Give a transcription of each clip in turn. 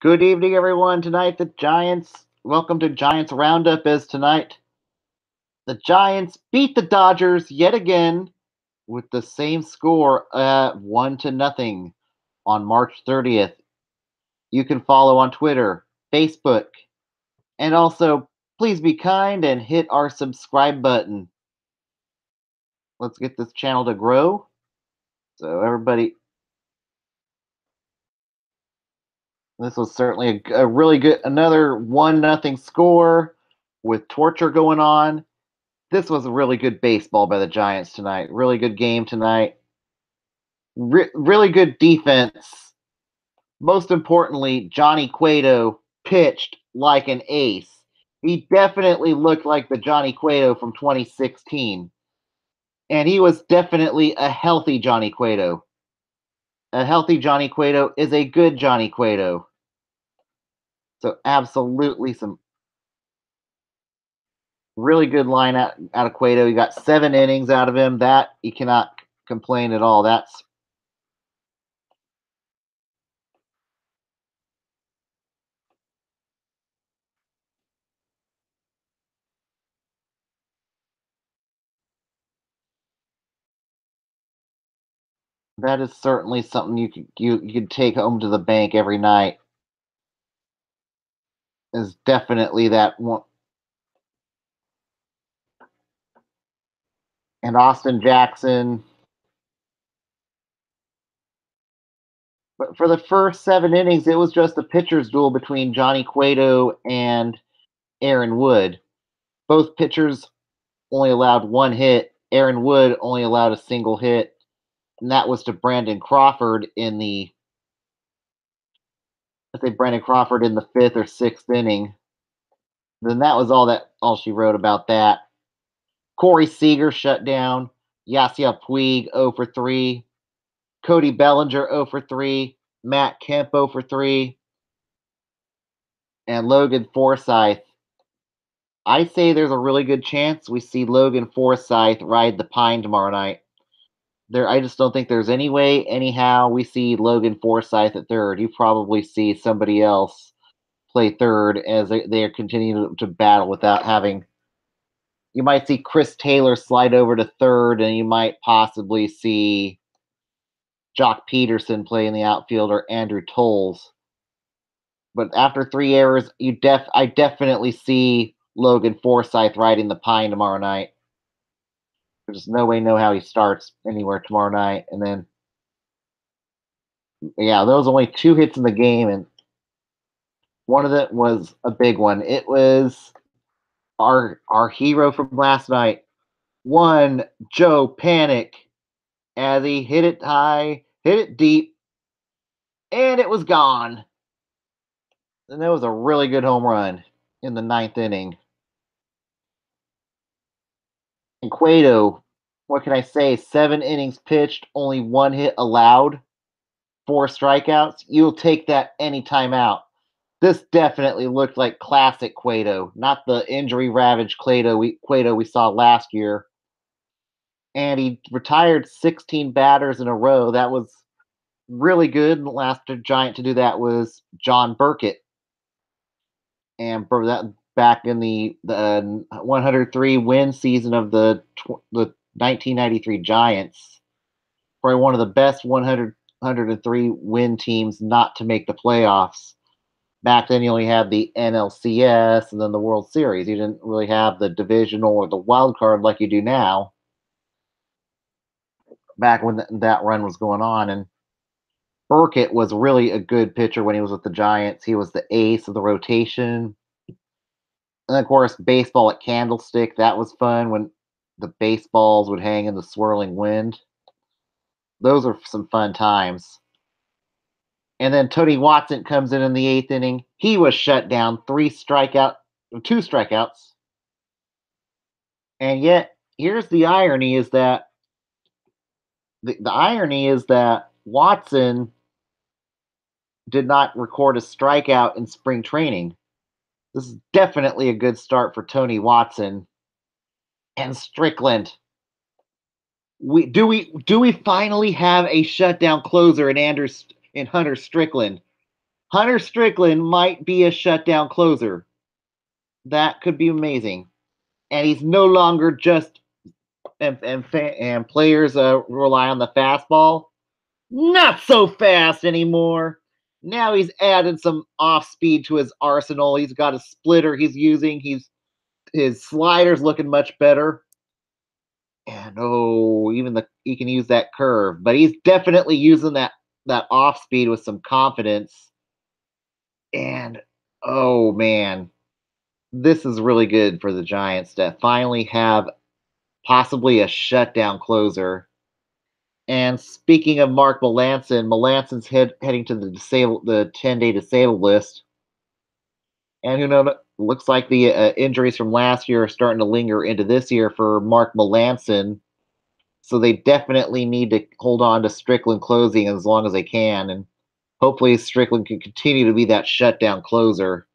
Good evening, everyone. Tonight, the Giants. Welcome to Giants Roundup. As tonight, the Giants beat the Dodgers yet again with the same score, 1-0, on March 30th. You can follow on Twitter, Facebook, and also please be kind and hit our subscribe button. Let's get this channel to grow. So everybody, this was certainly a really good, another 1-0 score with torture going on. This was a really good baseball by the Giants tonight. Really good game tonight. Really good defense. Most importantly, Johnny Cueto pitched like an ace. He definitely looked like the Johnny Cueto from 2016. And he was definitely a healthy Johnny Cueto. A healthy Johnny Cueto is a good Johnny Cueto. So absolutely some really good line out of Cueto. You got 7 innings out of him. That you cannot complain at all. That is certainly something you could take home to the bank every night. Is definitely that one. And Austin Jackson. But for the first 7 innings, it was just a pitcher's duel between Johnny Cueto and Aaron Wood. Both pitchers only allowed 1 hit. Aaron Wood only allowed a single hit, and that was to Brandon Crawford in the I think Brandon Crawford in the 5th or 6th inning. Then that was all she wrote about that. Corey Seager shut down. Yasiel Puig 0 for 3. Cody Bellinger 0 for 3. Matt Kemp 0 for 3. And Logan Forsythe. I say there's a really good chance we see Logan Forsythe ride the pine tomorrow night. I just don't think there's any way, anyhow, we see Logan Forsythe at third. You probably see somebody else play third as they are continuing to battle without having. You might see Chris Taylor slide over to third, and you might possibly see Jock Peterson play in the outfield or Andrew Tolles. But after 3 errors, I definitely see Logan Forsythe riding the pine tomorrow night. There's no way, no how he starts anywhere tomorrow night. And then, yeah, there was only 2 hits in the game, and one of them was a big one. It was our hero from last night, one Joe Panik, as he hit it high, hit it deep, and it was gone. And that was a really good home run in the 9th inning. And Cueto, what can I say? 7 innings pitched, only 1 hit allowed, 4 strikeouts. You'll take that any time out. This definitely looked like classic Cueto, not the injury ravaged Cueto we saw last year. And he retired 16 batters in a row. That was really good. And the last Giant to do that was John Burkett. And for that back in the 103 win season of the 1993 Giants, probably one of the best 103 win teams not to make the playoffs. Back then, you only had the NLCS and then the World Series. You didn't really have the divisional or the wild card like you do now. Back when that run was going on, and Burkett was really a good pitcher when he was with the Giants. He was the ace of the rotation. And of course, baseball at Candlestick, that was fun when the baseballs would hang in the swirling wind. Those are some fun times. And then Tony Watson comes in the 8th inning. He was shut down, 2 strikeouts. And yet, here's the irony: is that the irony is that Watson did not record a strikeout in spring training. This is definitely a good start for Tony Watson and Strickland. Do we finally have a shutdown closer in Hunter Strickland? Hunter Strickland might be a shutdown closer. That could be amazing. And he's no longer just and players rely on the fastball. Not so fast anymore. Now he's added some off speed to his arsenal. He's got a splitter he's using. His slider's looking much better. And even he can use that curve, but he's definitely using that off speed with some confidence. And oh man, this is really good for the Giants to finally have possibly a shutdown closer. And speaking of Mark Melanson's heading to the 10-day disabled list. And who knows? Looks like the injuries from last year are starting to linger into this year for Mark Melanson. So they definitely need to hold on to Strickland closing as long as they can, and hopefully Strickland can continue to be that shutdown closer.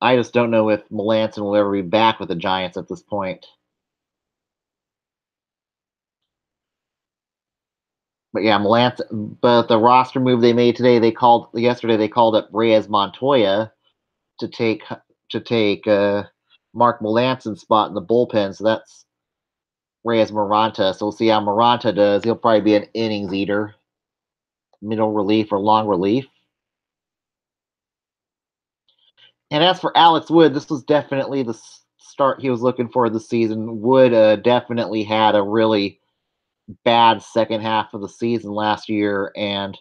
I just don't know if Melanson will ever be back with the Giants at this point. But yeah, Melanson. But the roster move they made today, they called up Reyes Montoya to take Mark Melanson's spot in the bullpen. So that's Reyes Maranta. So we'll see how Maranta does. He'll probably be an innings eater, middle relief or long relief. And as for Alex Wood, this was definitely the start he was looking for this season. Wood definitely had a really bad second half of the season last year, and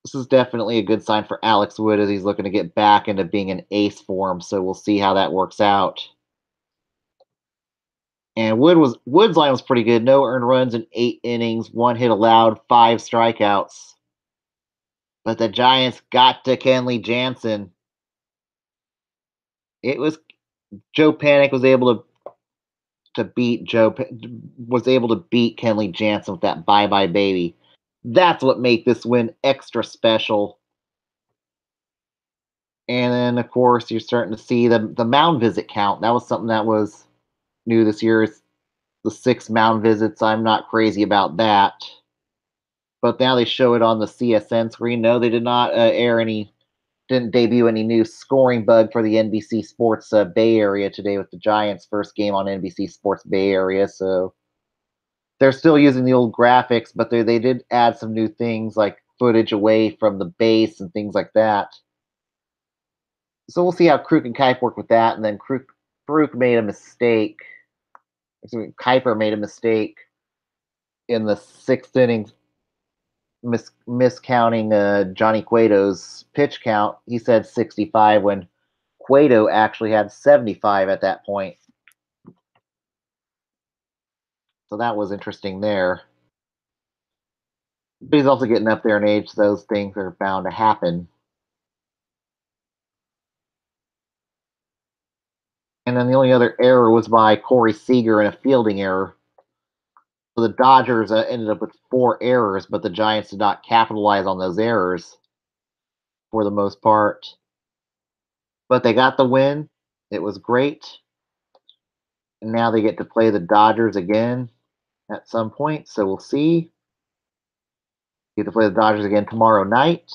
this is definitely a good sign for Alex Wood as he's looking to get back into being an ace form. So we'll see how that works out. And Wood's line was pretty good. No earned runs in 8 innings, 1 hit allowed, 5 strikeouts. But the Giants got to Kenley Jansen. It was Joe Panik was able to beat Kenley Jansen with that bye bye baby. That's what made this win extra special. And then of course you're starting to see the mound visit count. That was something that was new this year. It's the 6 mound visits. I'm not crazy about that. But now they show it on the CSN screen. No, they did not didn't debut any new scoring bug for the NBC Sports Bay Area today with the Giants' first game on NBC Sports Bay Area. So they're still using the old graphics, but they did add some new things like footage away from the base and things like that. So we'll see how Kruk and Kuiper work with that. And then Kruk made a mistake. Kuiper made a mistake in the 6th inning, miscounting Johnny Cueto's pitch count. He said 65 when Cueto actually had 75 at that point. So that was interesting there. But he's also getting up there in age, so those things are bound to happen. And then the only other error was by Corey Seager in a fielding error. So the Dodgers ended up with 4 errors, but the Giants did not capitalize on those errors for the most part. But they got the win. It was great. And now they get to play the Dodgers again at some point. So we'll see. Get to play the Dodgers again tomorrow night.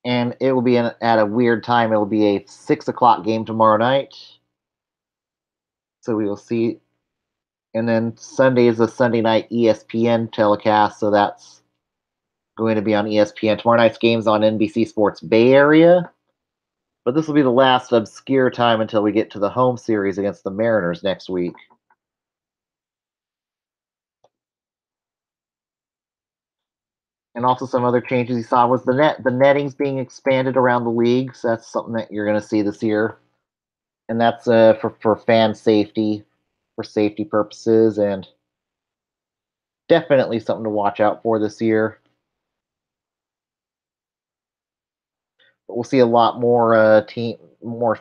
And it will be at a weird time. It will be a 6 o'clock game tomorrow night. So we will see. And then Sunday is a Sunday night ESPN telecast. So that's going to be on ESPN. Tomorrow night's game's on NBC Sports Bay Area. But this will be the last obscure time until we get to the home series against the Mariners next week. And also some other changes you saw was the nettings being expanded around the league. So that's something that you're going to see this year. And that's for fan safety, for safety purposes, and definitely something to watch out for this year. But we'll see a lot more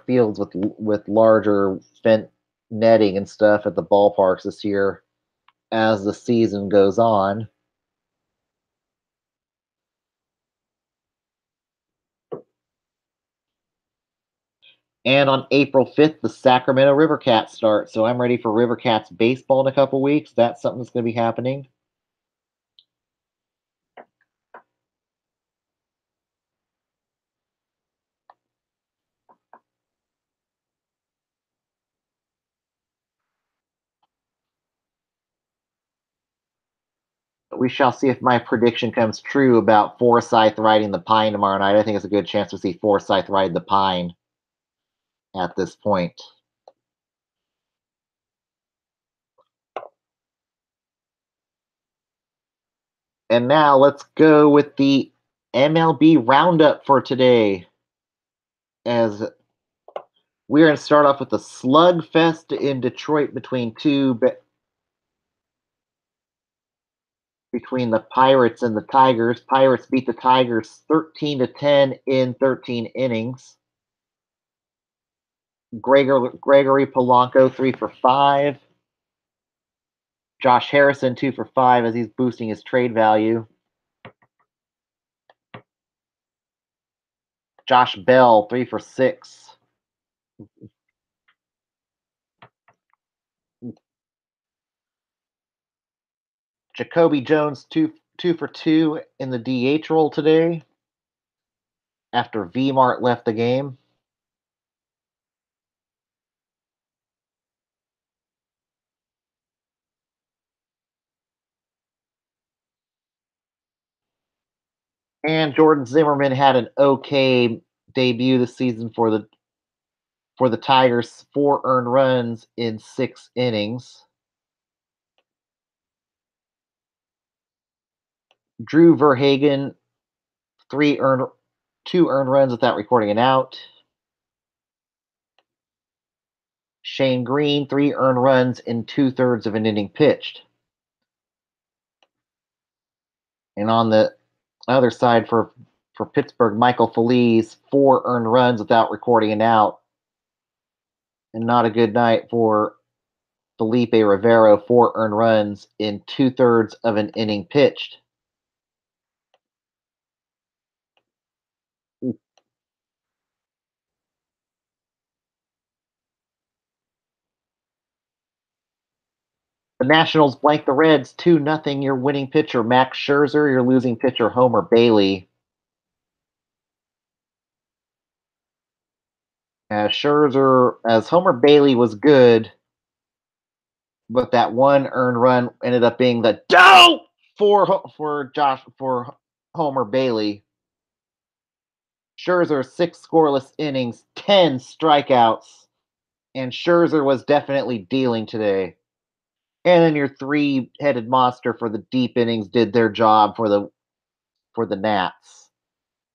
fields with larger netting and stuff at the ballparks this year as the season goes on. And on April 5th, the Sacramento River Cats start. So I'm ready for River Cats baseball in a couple weeks. That's something that's going to be happening. We shall see if my prediction comes true about Forsyth riding the Pine tomorrow night. I think it's a good chance to see Forsyth ride the Pine at this point. And now let's go with the MLB Roundup for today. As we're going to start off with the slugfest in Detroit between the Pirates and the Tigers. Pirates beat the Tigers 13-10 in 13 innings. Gregory Polanco 3 for 5. Josh Harrison 2 for 5 as he's boosting his trade value. Josh Bell 3 for 6. Jacoby Jones 2 for 2 in the DH role today after V-Mart left the game. And Jordan Zimmerman had an okay debut this season for the Tigers, 4 earned runs in 6 innings. Drew Verhagen, 2 earned runs without recording an out. Shane Green, 3 earned runs in 2/3 of an inning pitched. And on the other side for Pittsburgh, Michael Feliz, 4 earned runs without recording an out. And not a good night for Felipe Rivero, 4 earned runs in 2/3 of an inning pitched. The Nationals blank the Reds 2-0. Your winning pitcher, Max Scherzer. Your losing pitcher, Homer Bailey. As Homer Bailey was good, but that 1 earned run ended up being the dope for Homer Bailey. Scherzer 6 scoreless innings, 10 strikeouts, and Scherzer was definitely dealing today. And then your 3-headed monster for the deep innings did their job for the Nats.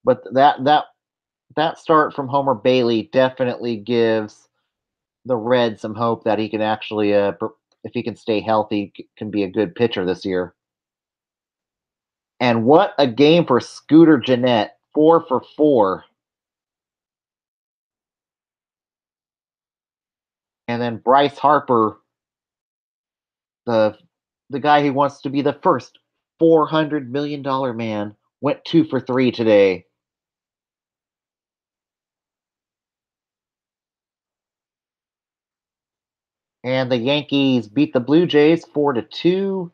But that start from Homer Bailey definitely gives the Reds some hope that he can actually, if he can stay healthy, can be a good pitcher this year. And what a game for Scooter Gennett, 4 for 4. And then Bryce Harper, the guy who wants to be the first $400 million man, went 2 for 3 today. And the Yankees beat the Blue Jays 4-2.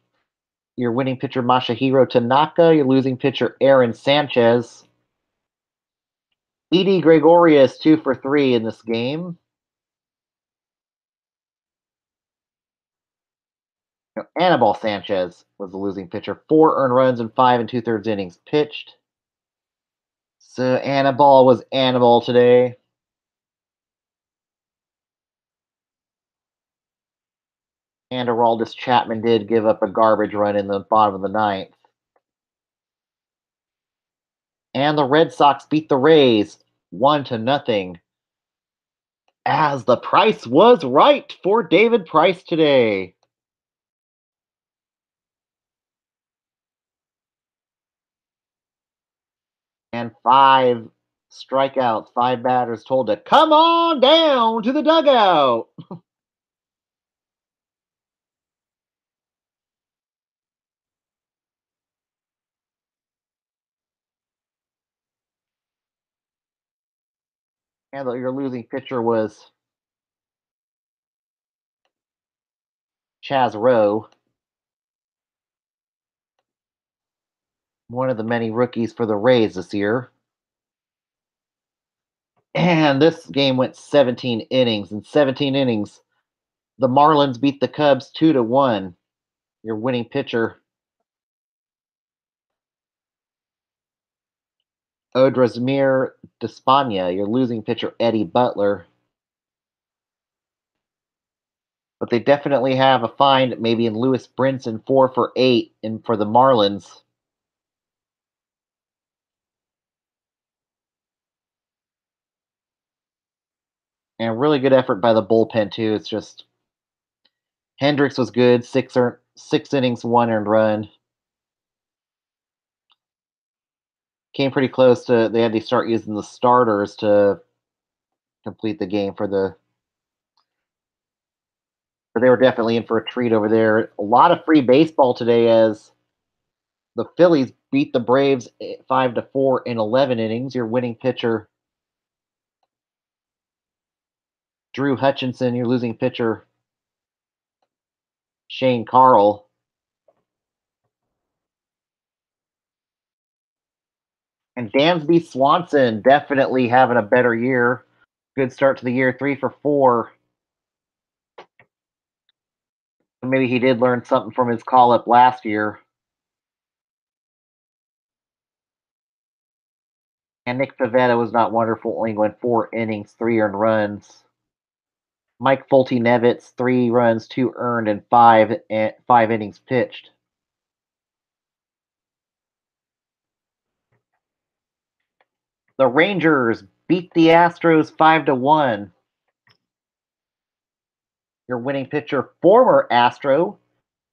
Your winning pitcher, Masahiro Tanaka. Your losing pitcher, Aaron Sanchez. Edie Gregorius 2 for 3 in this game. Anibal Sanchez was the losing pitcher. 4 earned runs in 5 2/3 innings pitched. So Anibal was Anibal today. And Aroldis Chapman did give up a garbage run in the bottom of the ninth. And the Red Sox beat the Rays 1-0. As the price was right for David Price today. And 5 strikeouts, 5 batters told to come on down to the dugout. And your losing pitcher was Chaz Rowe, one of the many rookies for the Rays this year. And this game went 17 innings. In 17 innings, the Marlins beat the Cubs 2-1. Your winning pitcher, Odrazmir Despania, your losing pitcher Eddie Butler. But they definitely have a find maybe in Lewis Brinson, 4 for 8 in for the Marlins. And really good effort by the bullpen too. It's just Hendricks was good, 6 innings, 1 earned run. Came pretty close to they had to start using the starters to complete the game for the. But they were definitely in for a treat over there. A lot of free baseball today as the Phillies beat the Braves 5-4 in 11 innings. Your winning pitcher Drew Hutchinson, your losing pitcher Shane Carl, and Dansby Swanson definitely having a better year. Good start to the year, 3 for 4. Maybe he did learn something from his call up last year. And Nick Pivetta was not wonderful, only went 4 innings, 3 earned runs. Mike Folty-Nevitz, 3 runs, 2 earned, and 5 innings pitched. The Rangers beat the Astros 5-1. Your winning pitcher, former Astro,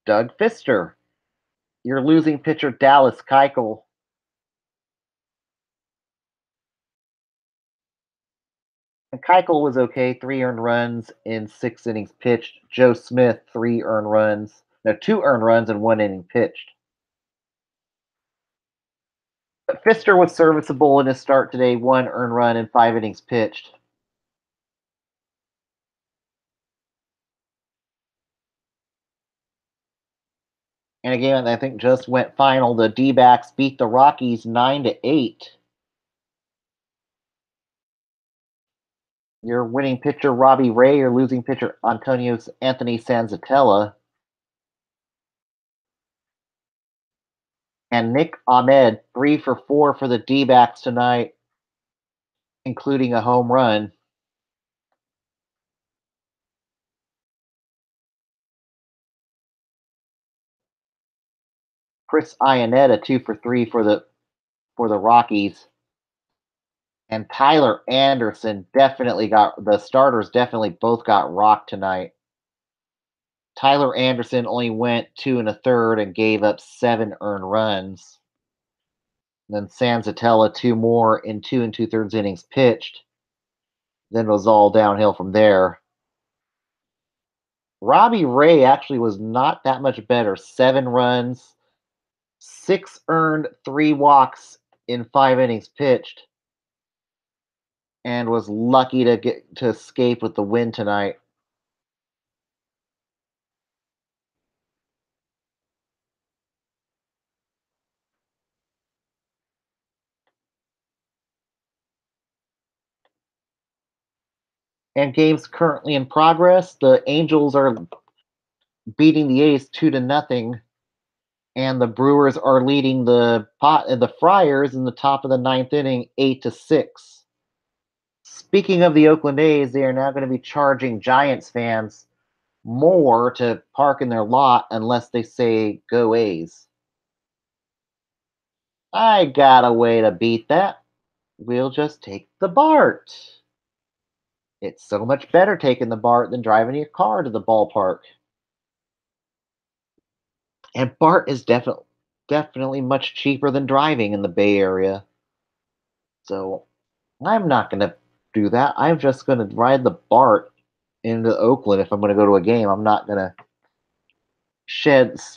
Doug Fister. Your losing pitcher, Dallas Keuchel. And Keuchel was okay, 3 earned runs in 6 innings pitched. Joe Smith, 3 earned runs. No, 2 earned runs and 1 inning pitched. But Fister was serviceable in his start today, 1 earned run and 5 innings pitched. And again, I think just went final. The D-backs beat the Rockies 9-8. Your winning pitcher, Robbie Ray. Your losing pitcher, Anthony Sanzatella. And Nick Ahmed, 3 for 4 for the D-backs tonight, including a home run. Chris Iannetta, 2 for 3 for the Rockies. And Tyler Anderson definitely the starters definitely both got rocked tonight. Tyler Anderson only went 2 1/3 and gave up 7 earned runs. Then Sanzatella 2 more in 2 2/3 innings pitched. Then it was all downhill from there. Robbie Ray actually was not that much better. 7 runs, 6 earned, 3 walks in 5 innings pitched, and was lucky to get to escape with the win tonight. And games currently in progress. The Angels are beating the A's 2-0, and the Brewers are leading the Friars in the top of the ninth inning 8-6. Speaking of the Oakland A's, they are now going to be charging Giants fans more to park in their lot unless they say go A's. I got a way to beat that. We'll just take the BART. It's so much better taking the BART than driving your car to the ballpark. And BART is definitely much cheaper than driving in the Bay Area. So I'm not going to do that. I'm just going to ride the BART into Oakland if I'm going to go to a game. I'm not going to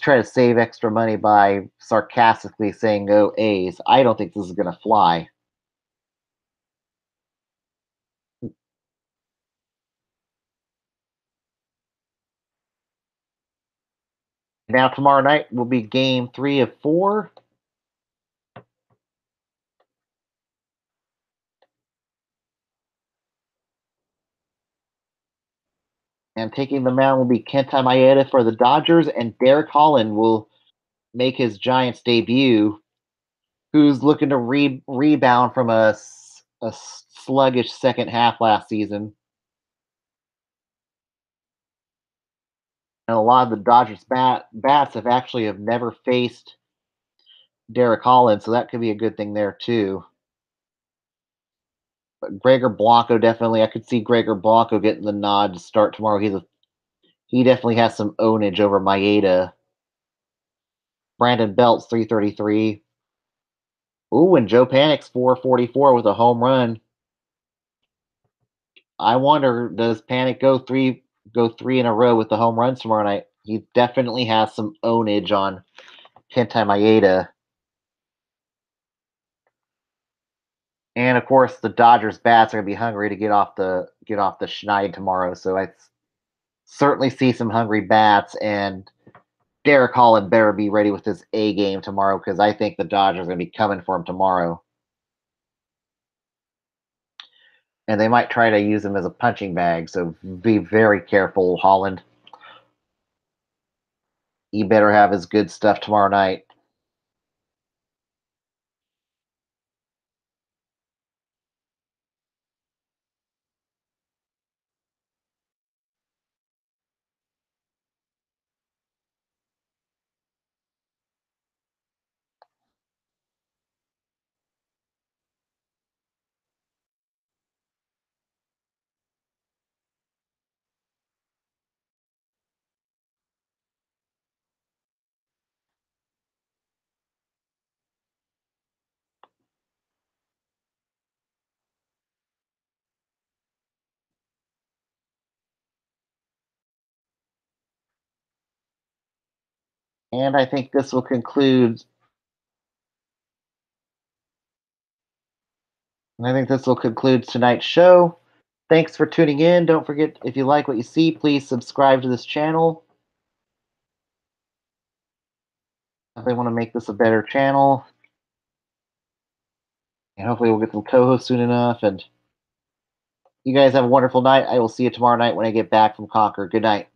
try to save extra money by sarcastically saying go A's. I don't think this is going to fly. Now tomorrow night will be game 3 of 4. And taking the mound will be Kenta Maeda for the Dodgers, and Derek Holland will make his Giants debut, who's looking to rebound from a sluggish second half last season. And a lot of the Dodgers bats have never faced Derek Holland, so that could be a good thing there too. But Gregor Blanco definitely, I could see Gregor Blanco getting the nod to start tomorrow. He definitely has some ownage over Maeda. Brandon Belt's 333. Ooh, and Joe Panik's 444 with a home run. I wonder, does Panik go three in a row with the home runs tomorrow night? He definitely has some ownage on Kenta Maeda. And of course, the Dodgers bats are gonna be hungry to get off the schneid tomorrow. So I certainly see some hungry bats, and Derek Holland better be ready with his A game tomorrow because I think the Dodgers are gonna be coming for him tomorrow. And they might try to use him as a punching bag. So be very careful, Holland. He better have his good stuff tomorrow night. And I think this will conclude. And I think this will conclude tonight's show. Thanks for tuning in. Don't forget, if you like what you see, please subscribe to this channel. If they want to make this a better channel, and hopefully we'll get some co-hosts soon enough. And you guys have a wonderful night. I will see you tomorrow night when I get back from Concord. Good night.